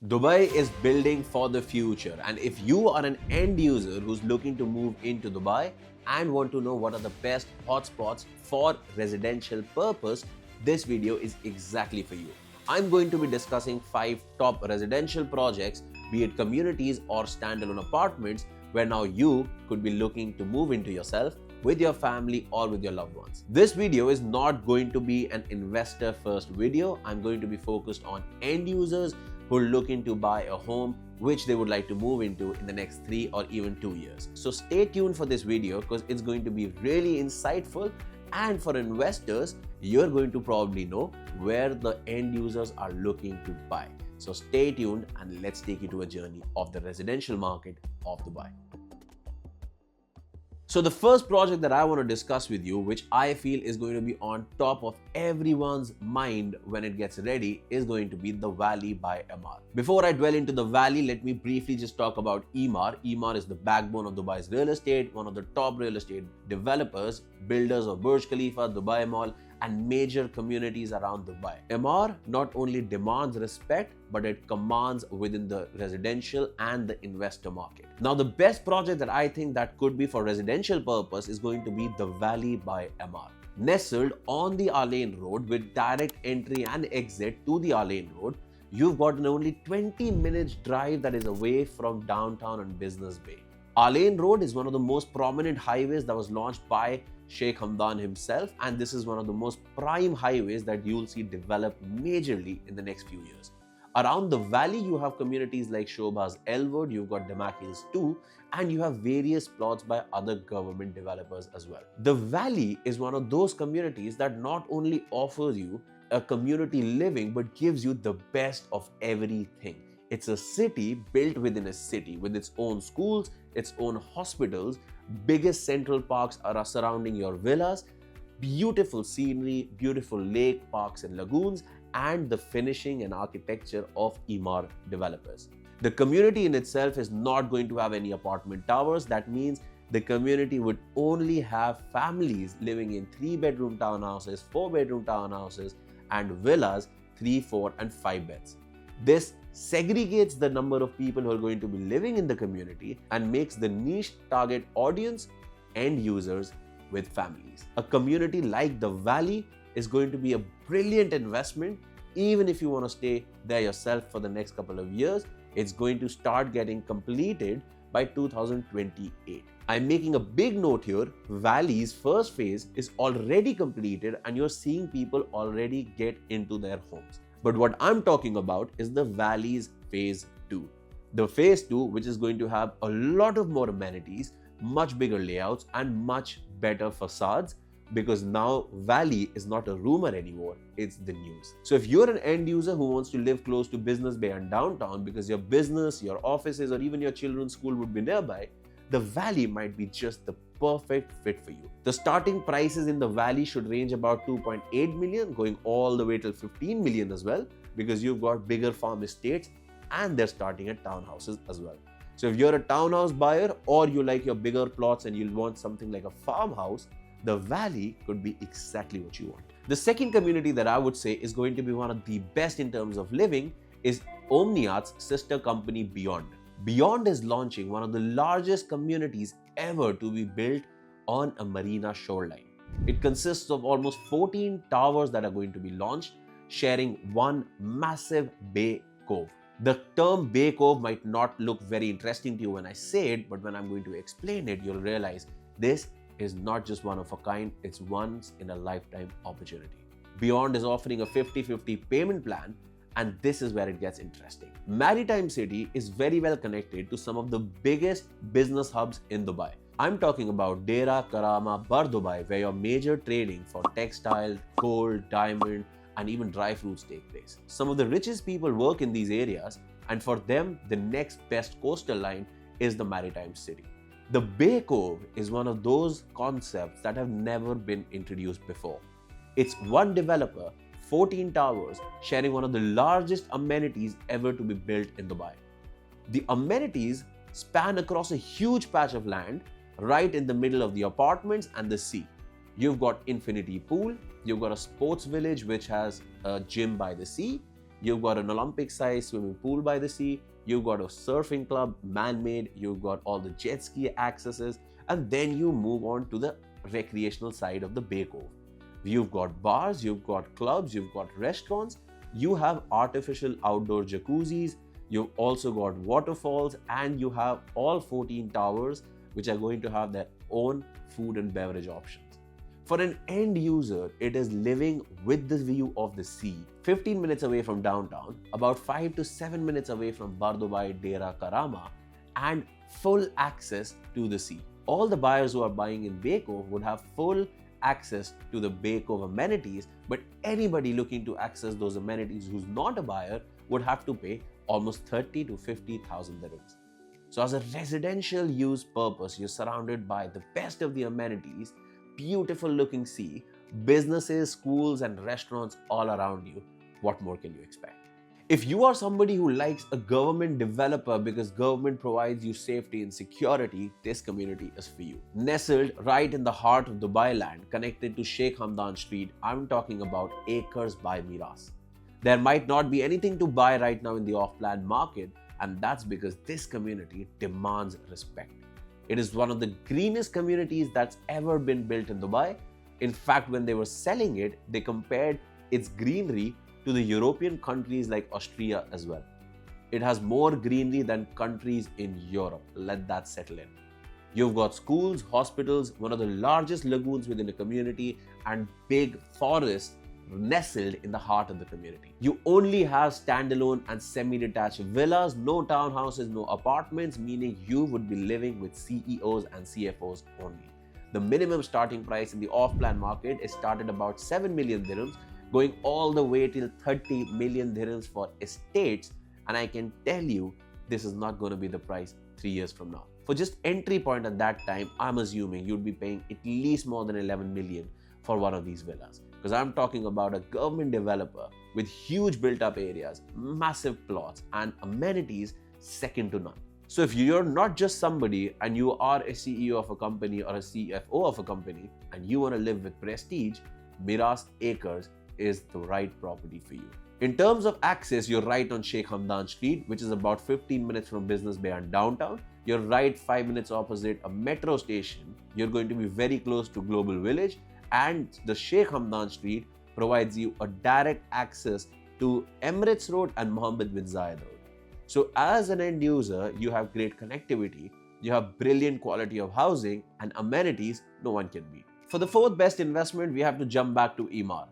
Dubai is building for the future, and if you are an end user who's looking to move into Dubai and want to know what are the best hotspots for residential purpose, this video is exactly for you. I'm going to be discussing 5 top residential projects, be it communities or standalone apartments, where now you could be looking to move into yourself with your family or with your loved ones. This video is not going to be an investor first video. I'm going to be focused on end users who are looking to buy a home which they would like to move into in the next 3 or even 2 years. So stay tuned for this video because it's going to be really insightful, and for investors, you're going to probably know where the end users are looking to buy. So stay tuned and let's take you to a journey of the residential market of Dubai. So the first project that I want to discuss with you, which I feel is going to be on top of everyone's mind when it gets ready, is going to be the Valley by Emaar. Before I dwell into the Valley, let me briefly just talk about Emaar. Emaar is the backbone of Dubai's real estate, one of the top real estate developers, builders of Burj Khalifa, Dubai Mall, and major communities around Dubai. Emaar not only demands respect, but it commands within the residential and the investor market. Now, the best project that I think that could be for residential purpose is going to be the Valley by Emaar. Nestled on the Alain Road with direct entry and exit to the Alain Road, you've got an only 20 minutes drive that is away from downtown and Business Bay. Alain Road is one of the most prominent highways that was launched by Sheikh Hamdan himself, and this is one of the most prime highways that you'll see develop majorly in the next few years. Around the valley, you have communities like Shobha's Elwood, you've got Damac Hills too, and you have various plots by other government developers as well. The valley is one of those communities that not only offers you a community living, but gives you the best of everything. It's a city built within a city with its own schools, its own hospitals, biggest central parks are surrounding your villas, beautiful scenery, beautiful lake, parks and lagoons, and the finishing and architecture of Emaar developers. The community in itself is not going to have any apartment towers. That means the community would only have families living in 3-bedroom townhouses, 4-bedroom townhouses, and villas, 3, 4, and 5 beds. This segregates the number of people who are going to be living in the community and makes the niche target audience end users with families. A community like the Valley is going to be a brilliant investment. Even if you want to stay there yourself for the next couple of years, it's going to start getting completed by 2028. I'm making a big note here. Valley's first phase is already completed and you're seeing people already get into their homes. But what I'm talking about is the Valley's phase 2. The phase 2, which is going to have a lot of more amenities, much bigger layouts, and much better facades, because now Valley is not a rumor anymore, it's the news. So if you're an end user who wants to live close to Business Bay and downtown because your business, your offices, or even your children's school would be nearby, the Valley might be just the perfect fit for you. The starting prices in the Valley should range about 2.8 million, going all the way till 15 million as well, because you've got bigger farm estates and they're starting at townhouses as well. So if you're a townhouse buyer or you like your bigger plots and you'll want something like a farmhouse, the Valley could be exactly what you want. The second community that I would say is going to be one of the best in terms of living is Omniat's sister company Beyond. Beyond is launching one of the largest communities ever to be built on a marina shoreline. It consists of almost 14 towers that are going to be launched, sharing one massive Bay Cove. The term Bay Cove might not look very interesting to you when I say it, but when I'm going to explain it, you'll realize this is not just one of a kind, it's once in a lifetime opportunity. Beyond is offering a 50-50 payment plan, and this is where it gets interesting. Maritime City is very well connected to some of the biggest business hubs in Dubai. I'm talking about Dera, Karama, Bar Dubai, where your major trading for textile, gold, diamond, and even dry fruits take place. Some of the richest people work in these areas, and for them, the next best coastal line is the Maritime City. The Bay Cove is one of those concepts that have never been introduced before. It's one developer, 14 towers, sharing one of the largest amenities ever to be built in Dubai. The amenities span across a huge patch of land right in the middle of the apartments and the sea. You've got infinity pool, you've got a sports village which has a gym by the sea, you've got an Olympic-sized swimming pool by the sea, you've got a surfing club, man-made, you've got all the jet ski accesses, and then you move on to the recreational side of the Bay Cove. You've got bars, you've got clubs, you've got restaurants, you have artificial outdoor jacuzzis, you've also got waterfalls, and you have all 14 towers which are going to have their own food and beverage options. For an end user, it is living with the view of the sea, 15 minutes away from downtown, about 5 to 7 minutes away from Bardobai Dera Karama, and full access to the sea. All the buyers who are buying in Bay Cove would have full access to the Bay Cove amenities, but anybody looking to access those amenities who's not a buyer would have to pay almost 30 to 50,000 dirhams. So as a residential use purpose, you're surrounded by the best of the amenities, beautiful looking sea, businesses, schools and restaurants all around you. What more can you expect? If you are somebody who likes a government developer because government provides you safety and security, this community is for you. Nestled right in the heart of Dubai land, connected to Sheikh Hamdan Street, I'm talking about acres by Meraas. There might not be anything to buy right now in the off-plan market, and that's because this community demands respect. It is one of the greenest communities that's ever been built in Dubai. In fact, when they were selling it, they compared its greenery to the European countries like Austria as well. It has more greenery than countries in Europe. Let that settle in. You've got schools, hospitals, one of the largest lagoons within a community, and big forests nestled in the heart of the community. You only have standalone and semi-detached villas, no townhouses, no apartments, meaning you would be living with CEOs and CFOs only. The minimum starting price in the off-plan market is started about 7 million dirhams, going all the way till 30 million dirhams for estates, and I can tell you this is not going to be the price 3 years from now. For just entry point at that time, I'm assuming you'd be paying at least more than 11 million for one of these villas, because I'm talking about a government developer with huge built up areas, massive plots and amenities second to none. So if you're not just somebody and you are a CEO of a company or a CFO of a company and you want to live with prestige, Meraas Acres is the right property for you. In terms of access, you're right on Sheikh Hamdan Street, which is about 15 minutes from Business Bay and downtown. You're right 5 minutes opposite a metro station. You're going to be very close to Global Village, and the Sheikh Hamdan Street provides you a direct access to Emirates Road and Mohammed bin Zayed Road. So as an end user, you have great connectivity, you have brilliant quality of housing and amenities no one can beat. For the fourth best investment, we have to jump back to Emaar.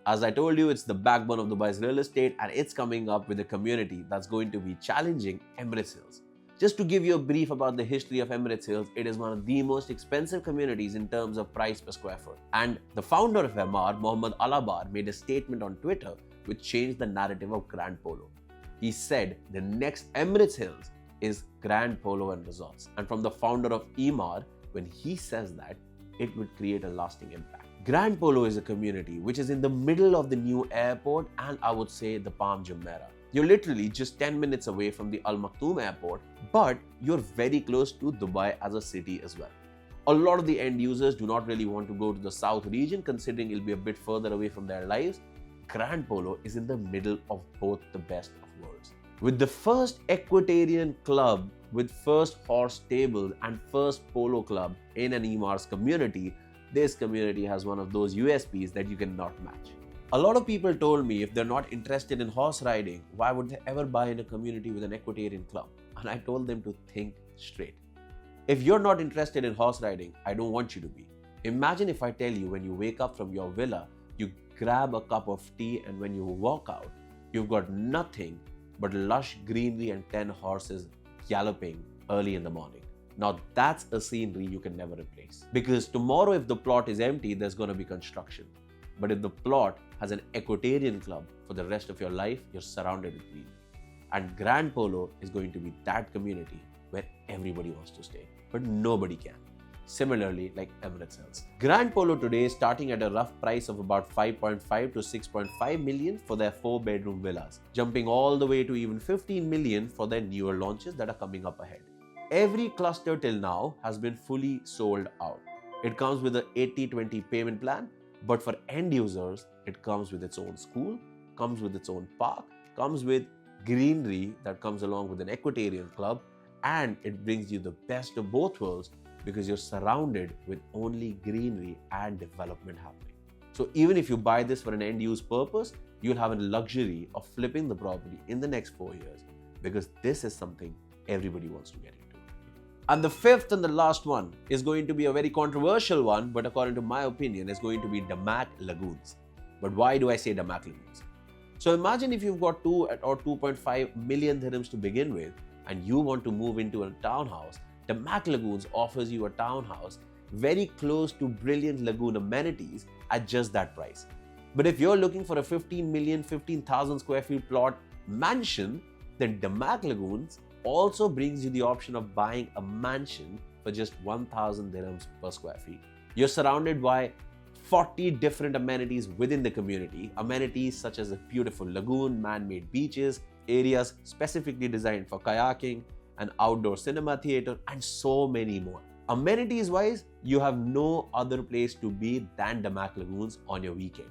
As I told you, it's the backbone of Dubai's real estate, and it's coming up with a community that's going to be challenging Emirates Hills. Just to give you a brief about the history of Emirates Hills, it is one of the most expensive communities in terms of price per square foot. And the founder of Emaar, Mohammed Alabar, made a statement on Twitter which changed the narrative of Grand Polo. He said the next Emirates Hills is Grand Polo and Resorts. And from the founder of Emaar, when he says that, it would create a lasting impact. Grand Polo is a community which is in the middle of the new airport and I would say the Palm Jumeirah. You're literally just 10 minutes away from the Al Maktoum airport, but you're very close to Dubai as a city as well. A lot of the end users do not really want to go to the south region, considering it'll be a bit further away from their lives. Grand Polo is in the middle of both the best of worlds. With the first equestrian club with first horse stable and first polo club in an Emaar's community, this community has one of those USPs that you cannot match. A lot of people told me if they're not interested in horse riding, why would they ever buy in a community with an equestrian club? And I told them to think straight. If you're not interested in horse riding, I don't want you to be. Imagine if I tell you when you wake up from your villa, you grab a cup of tea, and when you walk out, you've got nothing but lush greenery and 10 horses galloping early in the morning. Now that's a scenery you can never replace. Because tomorrow if the plot is empty, there's going to be construction. But if the plot has an equestrian club, for the rest of your life, you're surrounded with green. And Grand Polo is going to be that community where everybody wants to stay, but nobody can. Similarly, like Emirates Hills. Grand Polo today is starting at a rough price of about 5.5 to 6.5 million for their 4-bedroom villas, jumping all the way to even 15 million for their newer launches that are coming up ahead. Every cluster till now has been fully sold out. It comes with an 80-20 payment plan, but for end users, it comes with its own school, comes with its own park, comes with greenery that comes along with an equestrian club, and it brings you the best of both worlds because you're surrounded with only greenery and development happening. So even if you buy this for an end-use purpose, you'll have a luxury of flipping the property in the next 4 years because this is something everybody wants to get into. And the fifth and the last one is going to be a very controversial one, but according to my opinion, is going to be Damac Lagoons. But why do I say Damac Lagoons? So imagine if you've got 2 or 2.5 million dirhams to begin with and you want to move into a townhouse. Damac Lagoons offers you a townhouse very close to brilliant lagoon amenities at just that price. But if you're looking for a 15,000 square feet plot mansion, then Damac Lagoons also brings you the option of buying a mansion for just 1,000 dirhams per square feet. You're surrounded by 40 different amenities within the community. Amenities such as a beautiful lagoon, man-made beaches, areas specifically designed for kayaking, an outdoor cinema theater, and so many more. Amenities-wise, you have no other place to be than Damac Lagoons on your weekend.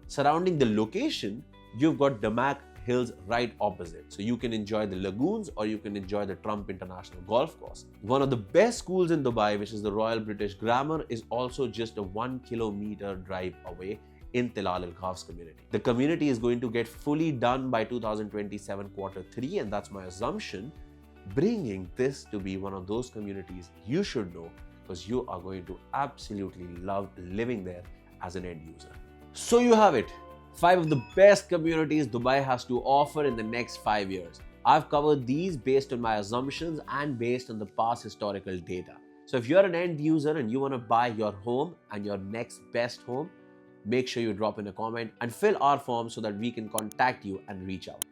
Surrounding the location, you've got Damac Hills right opposite. So you can enjoy the lagoons or you can enjoy the Trump International Golf Course. One of the best schools in Dubai, which is the Royal British Grammar, is also just a 1 kilometer drive away in Tilal Al Khaf's community. The community is going to get fully done by 2027 Q3, and that's my assumption, bringing this to be one of those communities you should know because you are going to absolutely love living there as an end user. So you have it. 5 of the best communities Dubai has to offer in the next 5 years. I've covered these based on my assumptions and based on the past historical data. So if you're an end user and you want to buy your home and your next best home, make sure you drop in a comment and fill our form so that we can contact you and reach out.